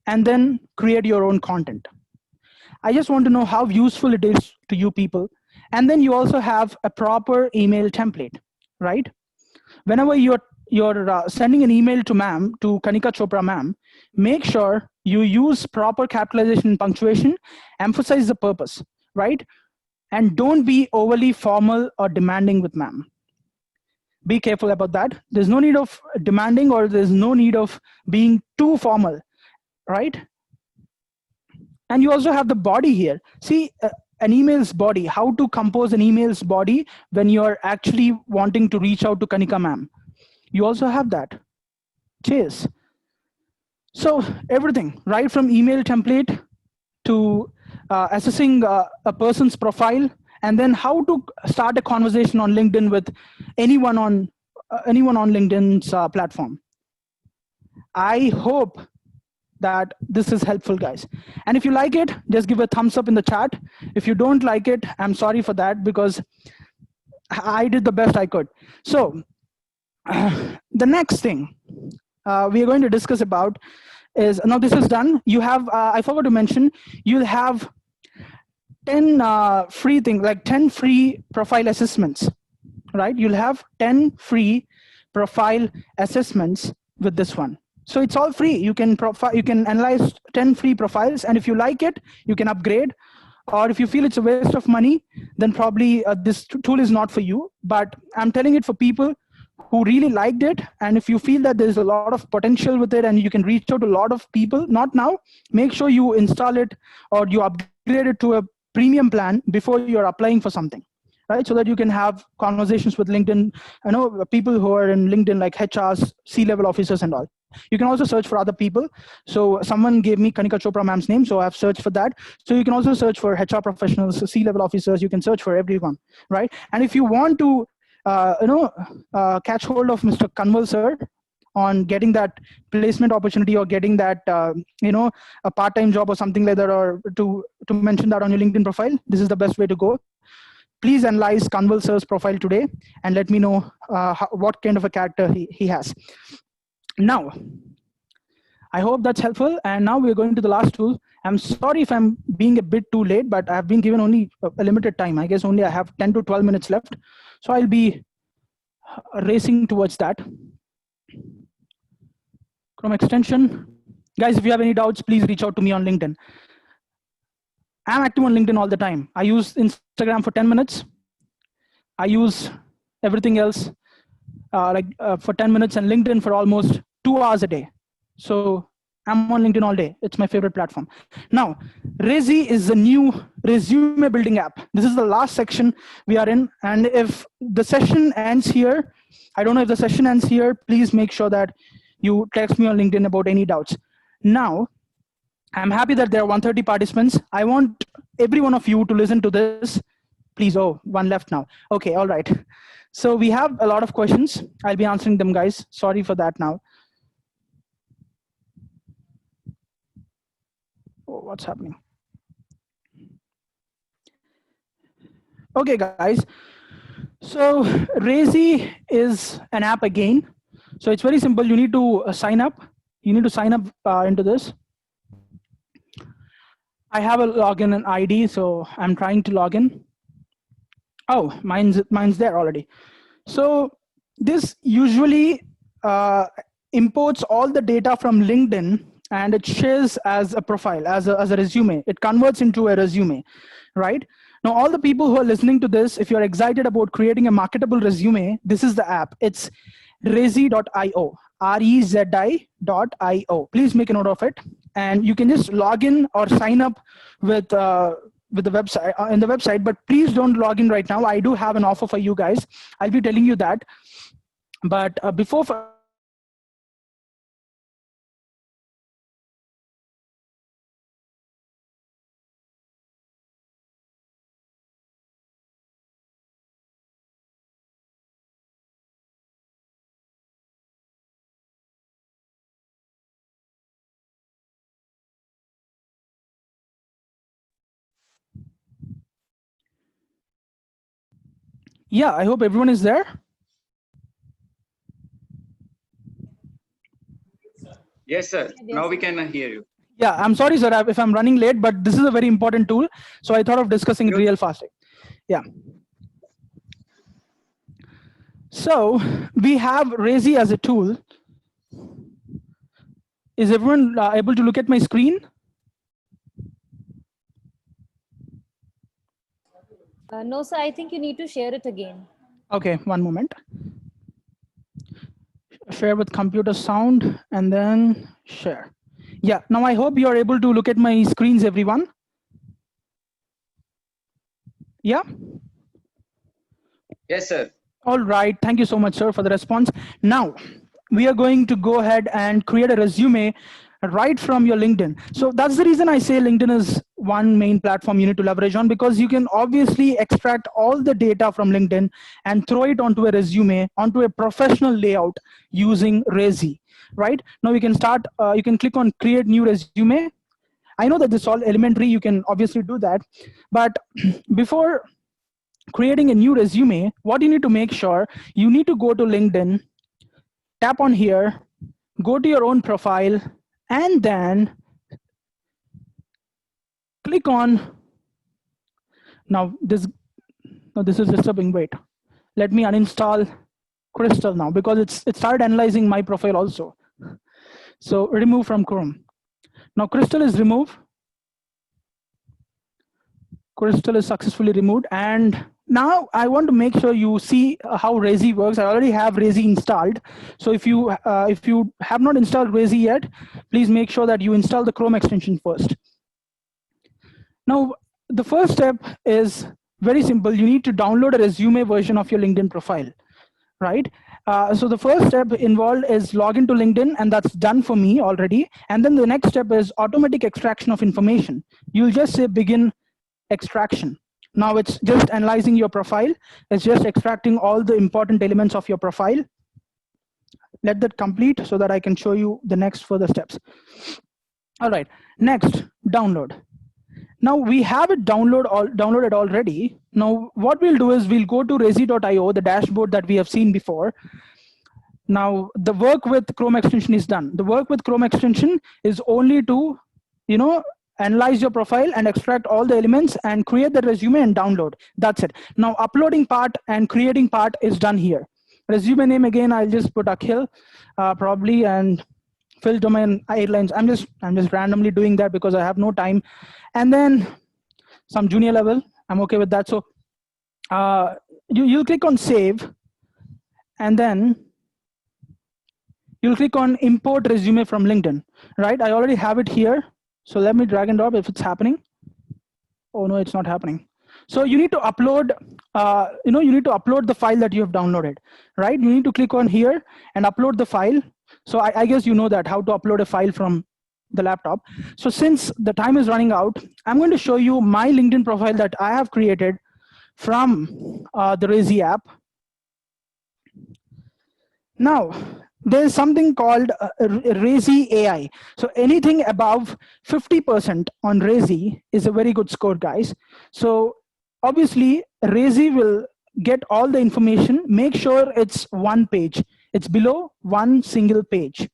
B: and then create your own content. I just want to know how useful it is to you people. And then you also have a proper email template, right? Whenever you're sending an email to ma'am, to Kanika Chopra ma'am, make sure you use proper capitalization and punctuation, emphasize the purpose, right? And don't be overly formal or demanding with ma'am. Be careful about that. There's no need of demanding, or there's no need of being too formal, right? And you also have the body here. See, an email's body, how to compose an email's body when you're actually wanting to reach out to Kanika ma'am. You also have that. Cheers. So everything, right from email template to assessing a person's profile, and then how to start a conversation on LinkedIn with anyone on LinkedIn's platform. I hope that this is helpful, guys. And if you like it, just give a thumbs up in the chat. If you don't like it, I'm sorry for that, because I did the best I could. So the next thing we are going to discuss about is, now this is done. You have, I forgot to mention, you'll have 10 free things, like 10 free profile assessments, right? You'll have 10 free profile assessments with this one. So it's all free. You can analyze 10 free profiles, and if you like it, you can upgrade. Or if you feel it's a waste of money, then probably this tool is not for you. But I'm telling it for people who really liked it, and if you feel that there's a lot of potential with it and you can reach out to a lot of people, not now, make sure you install it or you upgrade it to a premium plan before you're applying for something, right? So that you can have conversations with LinkedIn, people who are in LinkedIn, like HRs, C-level officers and all. You can also search for other people. So someone gave me Kanika Chopra ma'am's name, so I've searched for that. So you can also search for HR professionals, C-level officers. You can search for everyone, right? And if you want to catch hold of Mr. Kanwal sir on getting that placement opportunity, or getting that a part-time job or something like that, or to mention that on your LinkedIn profile, this is the best way to go. Please analyze Kanwal sir's profile today and let me know what kind of a character he has. Now, I hope that's helpful. And now we're going to the last tool. I'm sorry if I'm being a bit too late, but I've been given only a limited time. I guess only I have 10 to 12 minutes left. So I'll be racing towards that. Chrome extension. Guys, if you have any doubts, please reach out to me on LinkedIn. I'm active on LinkedIn all the time. I use Instagram for 10 minutes. I use everything else for 10 minutes, and LinkedIn for almost 2 hours a day. So I'm on LinkedIn all day. It's my favorite platform. Now, Rezi is the new resume building app. This is the last section we are in. And if the session ends here, I don't know if the session ends here, please make sure that you text me on LinkedIn about any doubts. Now, I'm happy that there are 130 participants. I want every one of you to listen to this. Please, oh, one left now. Okay, all right. So we have a lot of questions. I'll be answering them, guys. Sorry for that now. Oh, what's happening? Okay, guys. So Rezi is an app again. So it's very simple. You need to sign up. You need to sign up into this. I have a login and ID, so I'm trying to log in. Oh, mine's there already. So this usually imports all the data from LinkedIn and it shares as a profile, as a resume. It converts into a resume, right? Now, all the people who are listening to this, if you're excited about creating a marketable resume, this is the app. It's rezi.io, rezi.io. Please make a note of it. And you can just log in or sign up with the website in the website, but please don't log in right now. I do have an offer for you guys. I'll be telling you that. But before yeah, I hope everyone is there.
A: Yes, sir. Now we can hear you.
B: Yeah, I'm sorry, sir, if I'm running late, but this is a very important tool. So I thought of discussing it real fast. Yeah. So we have Rezi as a tool. Is everyone able to look at my screen?
C: No, sir, I think you need to share it again.
B: Okay, one moment. Share with computer sound and then share. Yeah, now I hope you're able to look at my screens, everyone. Yeah?
A: Yes, sir.
B: All right, thank you so much, sir, for the response. Now, we are going to go ahead and create a resume right from your LinkedIn. So that's the reason I say LinkedIn is one main platform you need to leverage on, because you can obviously extract all the data from LinkedIn and throw it onto a resume, onto a professional layout using Rezi, right? Now you can start, you can click on create new resume. I know that this is all elementary, you can obviously do that, but before creating a new resume, what you need to make sure, you need to go to LinkedIn, tap on here, go to your own profile, and then click on, now this is disturbing, wait. Let me uninstall Crystal now, because it started analyzing my profile also. So remove from Chrome. Now Crystal is removed. Crystal is successfully removed. And now I want to make sure you see how Rezi works. I already have Rezi installed. So if you have not installed Rezi yet, please make sure that you install the Chrome extension first. Now, the first step is very simple. You need to download a resume version of your LinkedIn profile, right? So the first step involved is log into LinkedIn, and that's done for me already. And then the next step is automatic extraction of information. You'll just say begin extraction. Now it's just analyzing your profile. It's just extracting all the important elements of your profile. Let that complete so that I can show you the next further steps. All right, next, download. Now we have it downloaded already. Now what we'll do is we'll go to rezi.io, the dashboard that we have seen before. Now the work with Chrome extension is done. The work with Chrome extension is only to, analyze your profile and extract all the elements and create the resume and download. That's it. Now uploading part and creating part is done here. Resume name, again, I'll just put Akhil probably, and Phil Domain Airlines. I'm just randomly doing that because I have no time. And then some junior level, I'm okay with that. So you'll click on save, and then you'll click on import resume from LinkedIn, right? I already have it here. So let me drag and drop if it's happening. Oh no, it's not happening. So you need to upload, you need to upload the file that you have downloaded, right? You need to click on here and upload the file. So I guess you know that, how to upload a file from the laptop. So since the time is running out, I'm going to show you my LinkedIn profile that I have created from the Rezi app. Now, there's something called Rezi AI. So anything above 50% on Rezi is a very good score, guys. So obviously, Rezi will get all the information. Make sure it's one page. It's below one single page.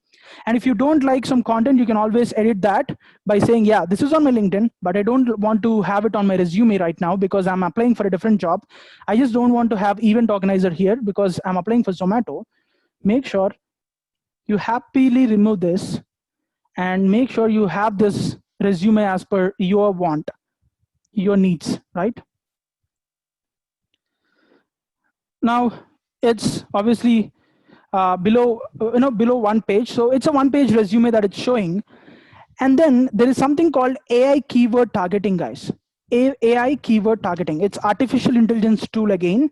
B: And if you don't like some content, you can always edit that by saying, yeah, this is on my LinkedIn, but I don't want to have it on my resume right now because I'm applying for a different job. I just don't want to have event organizer here because I'm applying for Zomato. Make sure you happily remove this and make sure you have this resume as per your want, your needs, right? Now it's obviously below one page. So it's a one-page resume that it's showing. And then there is something called AI keyword targeting, guys. AI keyword targeting. It's artificial intelligence tool again,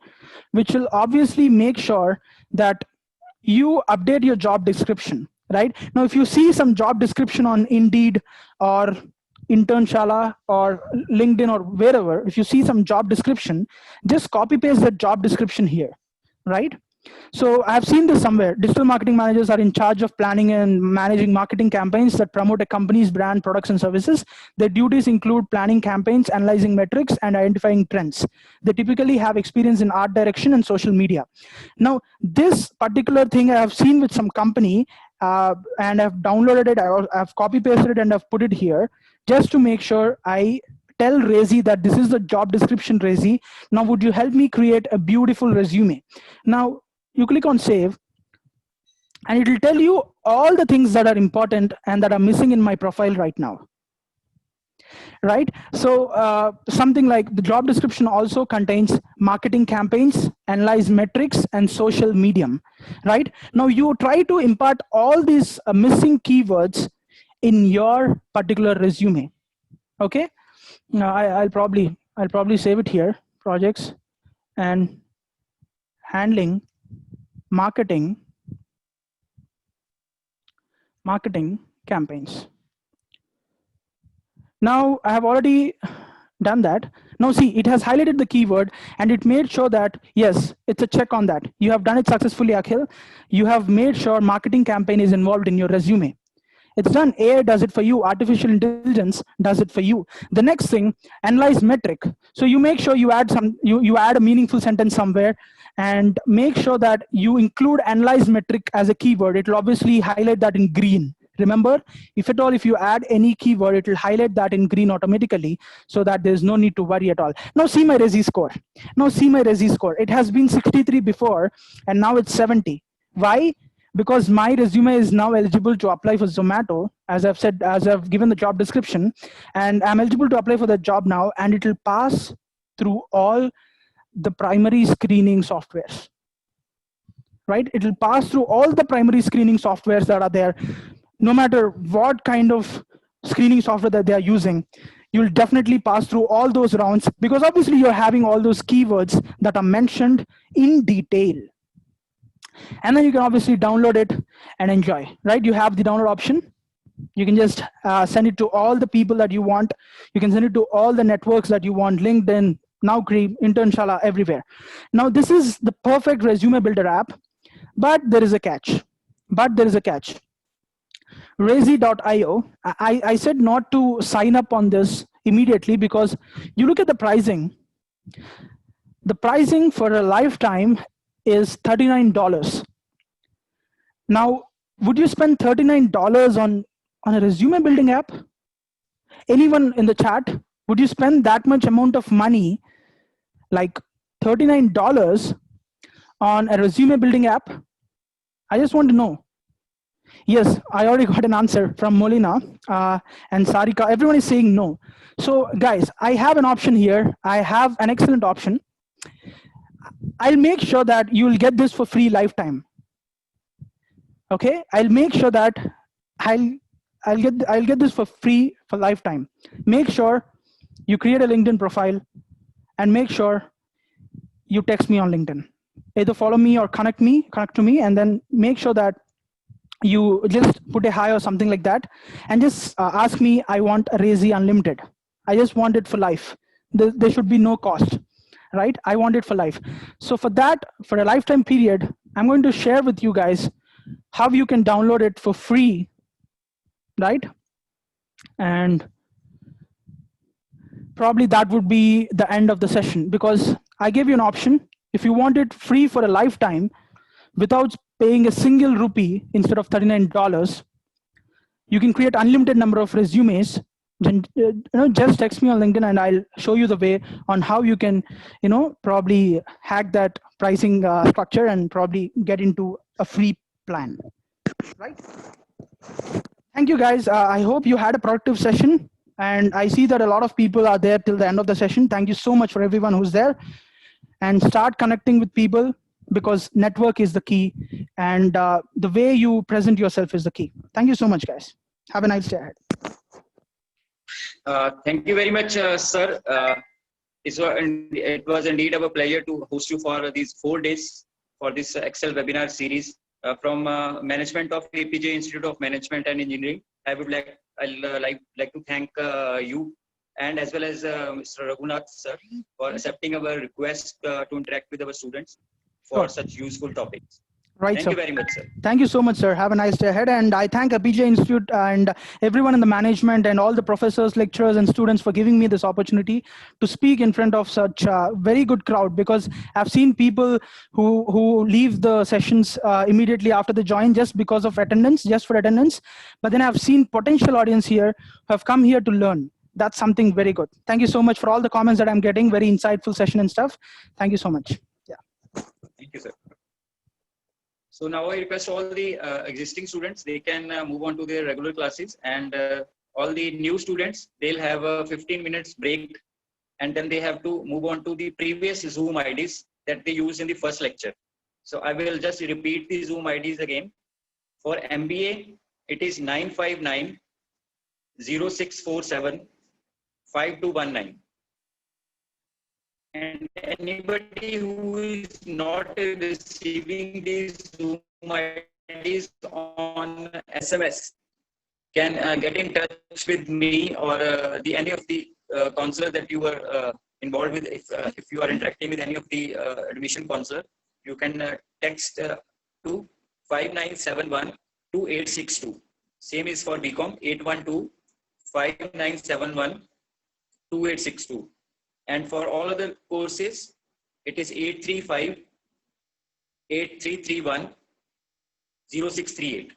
B: which will obviously make sure that you update your job description, right? Now, if you see some job description on Indeed or Internshala or LinkedIn or wherever, if you see some job description, just copy paste that job description here, right? So I've seen this somewhere. Digital marketing managers are in charge of planning and managing marketing campaigns that promote a company's brand, products, and services. Their duties include planning campaigns, analyzing metrics, and identifying trends. They typically have experience in art direction and social media. Now, this particular thing I have seen with some company, and I've downloaded it, I've copy pasted it, and I've put it here just to make sure I tell Rezi that this is the job description, Rezi. Now, would you help me create a beautiful resume? Now, you click on save, and it will tell you all the things that are important and that are missing in my profile right now, right? So something like the job description also contains marketing campaigns, analyze metrics, and social medium, right? Now you try to impart all these missing keywords in your particular resume, okay? Now I'll probably save it here, projects and handling marketing campaigns. Now I have already done that. Now see, it has highlighted the keyword and it made sure that, yes, it's a check on that. You have done it successfully, Akhil. You have made sure marketing campaign is involved in your resume. It's done. AI does it for you. Artificial intelligence does it for you. The next thing, analyze metric. So you make sure you add you add a meaningful sentence somewhere and make sure that you include analyze metric as a keyword. It will obviously highlight that in green. Remember, if you add any keyword, it will highlight that in green automatically so that there's no need to worry at all. Now see my Rezi score. It has been 63 before and now it's 70. Why? Because my resume is now eligible to apply for Zomato, as I've said, as I've given the job description, and I'm eligible to apply for that job now, and it will pass through all the primary screening softwares, right? It will pass through all the primary screening softwares that are there, no matter what kind of screening software that they are using. You'll definitely pass through all those rounds because obviously you're having all those keywords that are mentioned in detail. And then you can obviously download it and enjoy, right? You have the download option. You can just send it to all the people that you want. You can send it to all the networks that you want, LinkedIn, Naukri, Internshala, everywhere. Now, this is the perfect resume builder app, but there is a catch. Rezi.io, I said not to sign up on this immediately because you look at the pricing. The pricing for a lifetime is $39. Now, would you spend $39 on a resume building app? Anyone in the chat, would you spend that much amount of money, like $39 on a resume building app? I just want to know. Yes, I already got an answer from Molina and Sarika. Everyone is saying no. So guys, I have an option here. I have an excellent option. I'll make sure that you'll get this for free lifetime. Okay, I'll make sure that I'll I'll get this for free for lifetime. Make sure you create a LinkedIn profile and make sure you text me on LinkedIn. Either follow me or connect to me, and then make sure that you just put a hi or something like that, and just ask me, I want a Razy Unlimited. I just want it for life. There should be no cost, right? I want it for life. So for that, for a lifetime period, I'm going to share with you guys how you can download it for free, right? And probably that would be the end of the session, because I gave you an option. If you want it free for a lifetime without paying a single rupee instead of $39, you can create unlimited number of resumes. Then just text me on LinkedIn and I'll show you the way on how you can probably hack that pricing structure and probably get into a free plan, right? Thank you guys. I hope you had a productive session, and I see that a lot of people are there till the end of the session. Thank you so much for everyone who's there, and start connecting with people, because network is the key, and the way you present yourself is the key. Thank you so much, guys. Have a nice day ahead.
A: Thank you very much, sir. It was indeed a pleasure to host you for these 4 days for this Excel webinar series from management of APJ Institute of Management and Engineering. I'll like to thank you, and as well as Mr. Raghunath sir, for accepting our request to interact with our students for
B: Sure.
A: such useful topics.
B: Right,
A: Thank
B: sir.
A: you very much, sir.
B: Thank you so much, sir. Have a nice day ahead. And I thank APJ Institute and everyone in the management and all the professors, lecturers, and students for giving me this opportunity to speak in front of such a very good crowd, because I've seen people who leave the sessions immediately after they join just because of attendance, just for attendance. But then I've seen potential audience here who have come here to learn. That's something very good. Thank you so much for all the comments that I'm getting. Very insightful session and stuff. Thank you so much. Yeah.
A: Thank you, sir. So now I request all the existing students, they can move on to their regular classes, and all the new students, they'll have a 15 minutes break, and then they have to move on to the previous Zoom IDs that they used in the first lecture. So I will just repeat the Zoom IDs again. For MBA, it is 959 0647 5219. And anybody who is not receiving these Zoom IDs on SMS can get in touch with me or any of the counselor that you were involved with. If you are interacting with any of the admission counselor, you can text to 5971 2862. Same is for BCom, 812 5971 2862. And for all other courses, it is 835 8331 0638.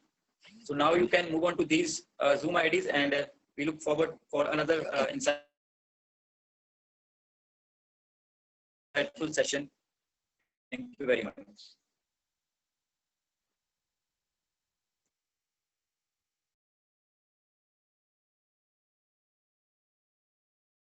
A: So now you can move on to these Zoom IDs, and we look forward for another insightful session. Thank you very much.